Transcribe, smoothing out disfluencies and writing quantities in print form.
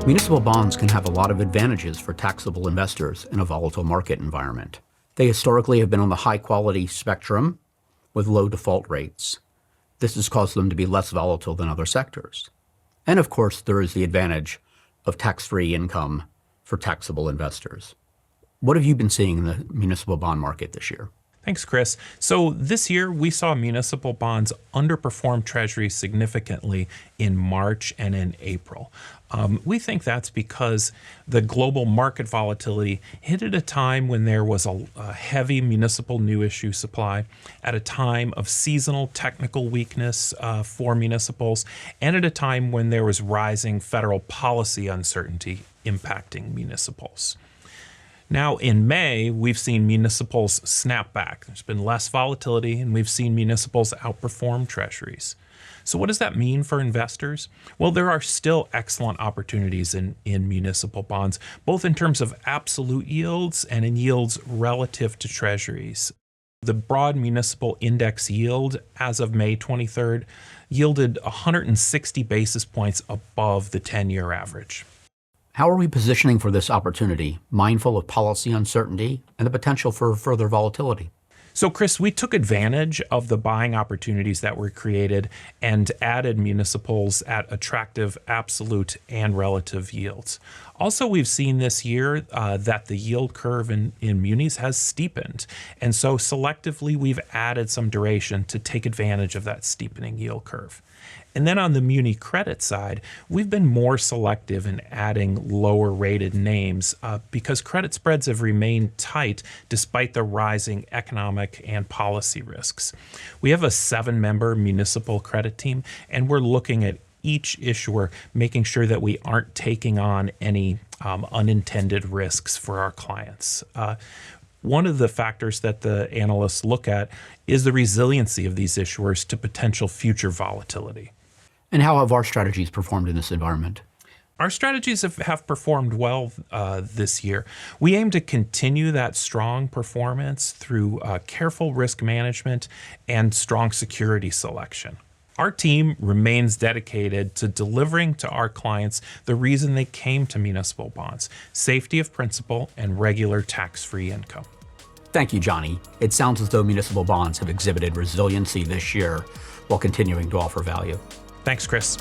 Municipal bonds can have a lot of advantages for taxable investors in a volatile market environment. They historically have been on the high-quality spectrum with low default rates. This has caused them to be less volatile than other sectors. And of course, there is the advantage of tax-free income for taxable investors. What have you been seeing in the municipal bond market this year? Thanks, Chris. So this year, we saw municipal bonds underperform Treasuries significantly in March and in April. We think that's because the global market volatility hit at a time when there was a heavy municipal new issue supply, at a time of seasonal technical weakness for municipals, and at a time when there was rising federal policy uncertainty impacting municipals. Now, in May, we've seen municipals snap back. There's been less volatility, and we've seen municipals outperform treasuries. So what does that mean for investors? Well, there are still excellent opportunities in municipal bonds, both in terms of absolute yields and in yields relative to treasuries. The broad municipal index yield as of May 23rd yielded 160 basis points above the 10-year average. How are we positioning for this opportunity, mindful of policy uncertainty and the potential for further volatility? So, Chris, we took advantage of the buying opportunities that were created and added municipals at attractive absolute and relative yields. Also, we've seen this year that the yield curve in munis has steepened. And so selectively, we've added some duration to take advantage of that steepening yield curve. And then on the muni credit side, we've been more selective in adding lower rated names because credit spreads have remained tight despite the rising economic and policy risks. We have a 7-member municipal credit team, and we're looking at each issuer, making sure that we aren't taking on any unintended risks for our clients. One of the factors that the analysts look at is the resiliency of these issuers to potential future volatility. And how have our strategies performed in this environment? Our strategies have performed well this year. We aim to continue that strong performance through careful risk management and strong security selection. Our team remains dedicated to delivering to our clients the reason they came to municipal bonds: safety of principal and regular tax-free income. Thank you, Johnny. It sounds as though municipal bonds have exhibited resiliency this year while continuing to offer value. Thanks, Chris.